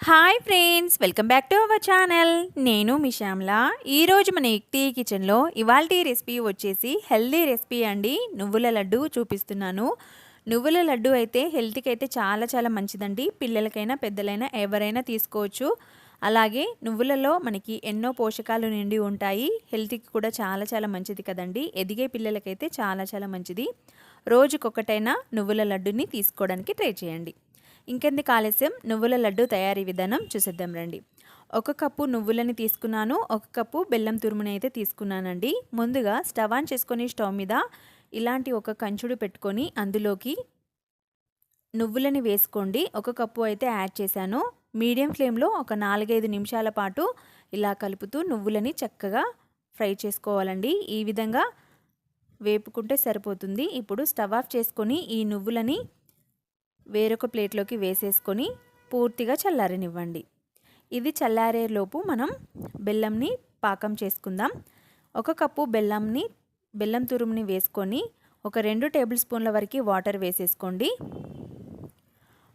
Hi friends, welcome back to our channel. నేను మీ శ్యామల. ఈరోజు మన ఎక్టీ కిచెన్లో ఇవాల్టి రెసిపీ వచ్చేసి హెల్దీ రెసిపీ అండి. నువ్వుల లడ్డు చూపిస్తున్నాను. నువ్వుల లడ్డు అయితే హెల్త్కి అయితే చాలా చాలా మంచిదండి. పిల్లలకైనా పెద్దలైనా ఎవరైనా తీసుకోవచ్చు. అలాగే నువ్వులలో మనకి ఎన్నో పోషకాలు నిండి ఉంటాయి. హెల్త్కి కూడా చాలా చాలా మంచిది కదండి. ఎదిగే పిల్లలకైతే చాలా చాలా మంచిది. రోజుకొకటైనా నువ్వుల లడ్డుని తీసుకోవడానికి ట్రై చేయండి. ఇంకెందుకు ఆలస్యం, నువ్వుల లడ్డు తయారీ విధానం చూసేద్దాం రండి. 1 కప్పు నువ్వులని తీసుకున్నాను. 1 కప్పు బెల్లం తురుముని అయితే తీసుకున్నానండి. ముందుగా స్టవ్ ఆన్ చేసుకొని స్టవ్ మీద ఇలాంటి ఒక కంచుడు పెట్టుకొని అందులోకి నువ్వులని వేసుకోండి. 1 కప్పు అయితే యాడ్ చేశాను. మీడియం ఫ్లేమ్లో ఒక 4-5 నిమిషాల పాటు ఇలా కలుపుతూ నువ్వులని చక్కగా ఫ్రై చేసుకోవాలండి. ఈ విధంగా వేపుకుంటే సరిపోతుంది. ఇప్పుడు స్టవ్ ఆఫ్ చేసుకొని ఈ నువ్వులని వేరొక ప్లేట్లోకి వేసేసుకొని పూర్తిగా చల్లారనివ్వండి. ఇది చల్లారేలోపు మనం బెల్లంని పాకం చేసుకుందాం. 1 కప్పు బెల్లం తురుముని వేసుకొని ఒక 2 టేబుల్ స్పూన్ల వరకు వాటర్ వేసేసుకోండి.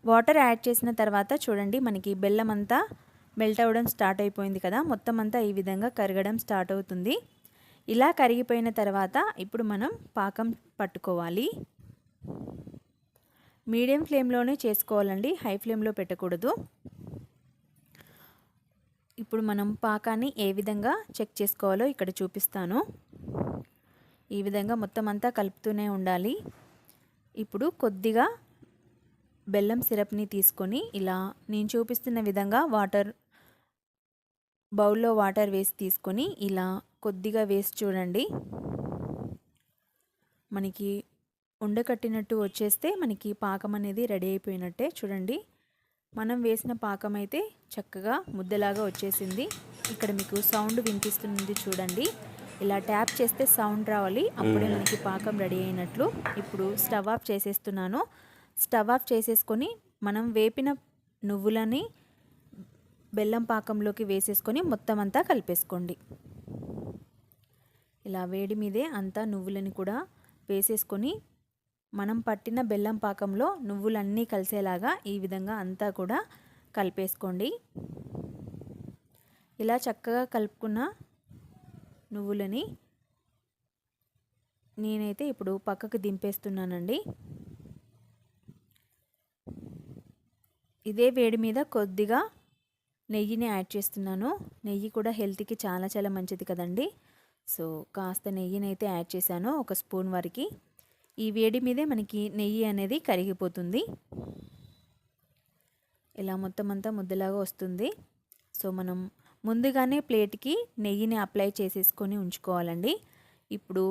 వాటర్ యాడ్ చేసిన తర్వాత చూడండి, మనకి బెల్లం అంతా మెల్ట్ అవ్వడం స్టార్ట్ అయిపోయింది కదా. మొత్తం అంతా ఈ విధంగా కరగడం స్టార్ట్ అవుతుంది. ఇలా కరిగిపోయిన తర్వాత ఇప్పుడు మనం పాకం పట్టుకోవాలి. మీడియం ఫ్లేమ్లోనే చేసుకోవాలండి, హై ఫ్లేమ్లో పెట్టకూడదు. ఇప్పుడు మనం పాకాన్ని ఏ విధంగా చెక్ చేసుకోవాలో ఇక్కడ చూపిస్తాను. ఈ విధంగా మొత్తం అంతా కలుపుతూనే ఉండాలి. ఇప్పుడు కొద్దిగా బెల్లం సిరప్ని తీసుకొని ఇలా నేను చూపిస్తున్న విధంగా బౌల్లో వాటర్ వేసి తీసుకొని ఇలా కొద్దిగా వేసి చూడండి. మనకి ఉండకట్టినట్టు వచ్చేస్తే మనకి పాకం అనేది రెడీ అయిపోయినట్టే. చూడండి, మనం వేసిన పాకం అయితే చక్కగా ముద్దలాగా వచ్చేసింది. ఇక్కడ మీకు సౌండ్ వినిపిస్తుంది చూడండి. ఇలా ట్యాప్ చేస్తే సౌండ్ రావాలి, అప్పుడే మనకి పాకం రెడీ అయినట్లు. ఇప్పుడు స్టవ్ ఆఫ్ చేసేస్తున్నాను. స్టవ్ ఆఫ్ చేసేసుకొని మనం వేపిన నువ్వులని బెల్లం పాకంలోకి వేసేసుకొని మొత్తం అంతా కలిపేసుకోండి. ఇలా వేడి మీదే అంతా నువ్వులని కూడా వేసేసుకొని మనం పట్టిన బెల్లం పాకంలో నువ్వులన్నీ కలిసేలాగా ఈ విధంగా అంతా కూడా కలిపేసుకోండి. ఇలా చక్కగా కలుపుకున్న నువ్వులని నేనైతే ఇప్పుడు పక్కకు దింపేస్తున్నానండి. ఇదే వేడి మీద కొద్దిగా నెయ్యిని యాడ్ చేస్తున్నాను. నెయ్యి కూడా హెల్త్కి చాలా చాలా మంచిది కదండి. సో కాస్త నెయ్యిని అయితే యాడ్ చేశాను, 1 స్పూన్ వరకు. ఈ వేడి మీదే మనకి నెయ్యి అనేది కరిగిపోతుంది. ఇలా మొత్తం అంతా ముద్దలాగా వస్తుంది. సో మనం ముందుగానే ప్లేట్కి నెయ్యిని అప్లై చేసేసుకొని ఉంచుకోవాలండి. ఇప్పుడు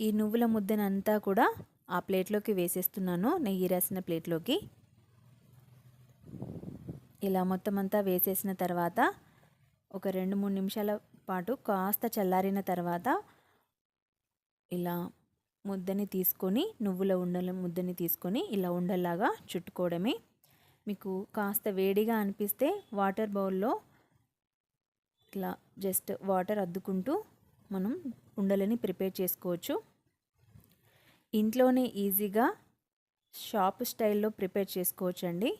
ఈ నువ్వుల ముద్దనంతా కూడా ఆ ప్లేట్లోకి వేసేస్తున్నాను, నెయ్యి రాసిన ప్లేట్లోకి. ఇలా మొత్తం అంతా వేసేసిన తర్వాత ఒక 2-3 నిమిషాల పాటు కాస్త చల్లారిన తర్వాత ఇలా ముద్దని తీసుకొని నువ్వుల ఉండల ముద్దని తీసుకొని ఇలా ఉండల్లాగా చుట్టుకోవడమే. మీకు కాస్త వేడిగా అనిపిస్తే వాటర్ బౌల్లో ఇట్లా జస్ట్ వాటర్ అద్దుకుంటూ మనం ఉండలని ప్రిపేర్ చేసుకోవచ్చు. ఇంట్లోనే ఈజీగా షాప్ స్టైల్లో ప్రిపేర్ చేసుకోవచ్చు అండి.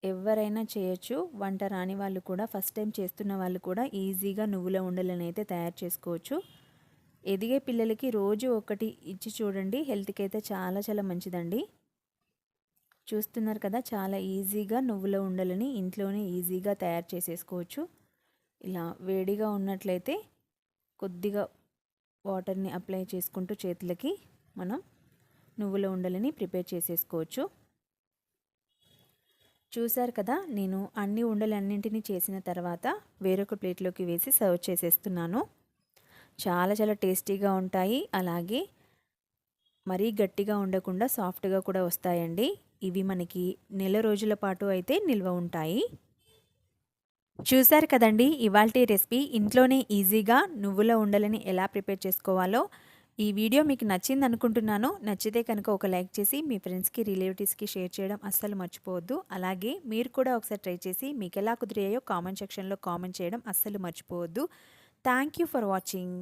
ఎవరైనా చేయొచ్చు. వంట రాని వాళ్ళు కూడా, ఫస్ట్ టైం చేస్తున్న వాళ్ళు కూడా ఈజీగా నువ్వుల ఉండలని అయితే తయారు చేసుకోవచ్చు. ఎదిగే పిల్లలకి రోజు ఒకటి ఇచ్చి చూడండి, హెల్త్కి అయితే చాలా చాలా మంచిదండి. చూస్తున్నారు కదా, చాలా ఈజీగా నువ్వుల ఉండలని ఇంట్లోనే ఈజీగా తయారు చేసేసుకోవచ్చు. ఇలా వేడిగా ఉన్నట్లయితే కొద్దిగా వాటర్ని అప్లై చేసుకుంటూ చేతులకి మనం నువ్వుల ఉండలని ప్రిపేర్ చేసేసుకోవచ్చు. చూసారు కదా, నేను అన్ని ఉండలన్నింటినీ చేసిన తర్వాత వేరొక ప్లేట్లోకి వేసి సర్వ్ చేసేస్తున్నాను. చాలా చాలా టేస్టీగా ఉంటాయి. అలాగే మరీ గట్టిగా ఉండకుండా సాఫ్ట్గా కూడా వస్తాయండి. ఇవి మనకి నెల రోజుల పాటు అయితే నిల్వ ఉంటాయి. చూసారు కదండి, ఇవాల్టి రెసిపీ ఇంట్లోనే ఈజీగా నువ్వుల ఉండలని ఎలా ప్రిపేర్ చేసుకోవాలో. ఈ వీడియో మీకు నచ్చింది అనుకుంటున్నాను. నచ్చితే కనుక ఒక లైక్ చేసి మీ ఫ్రెండ్స్కి, రిలేటివ్స్కి షేర్ చేయడం అస్సలు మర్చిపోవద్దు. అలాగే మీరు కూడా ఒకసారి ట్రై చేసి మీకు ఎలా కుదిరాయో కామెంట్ సెక్షన్లో కామెంట్ చేయడం అస్సలు మర్చిపోవద్దు. Thank you for watching.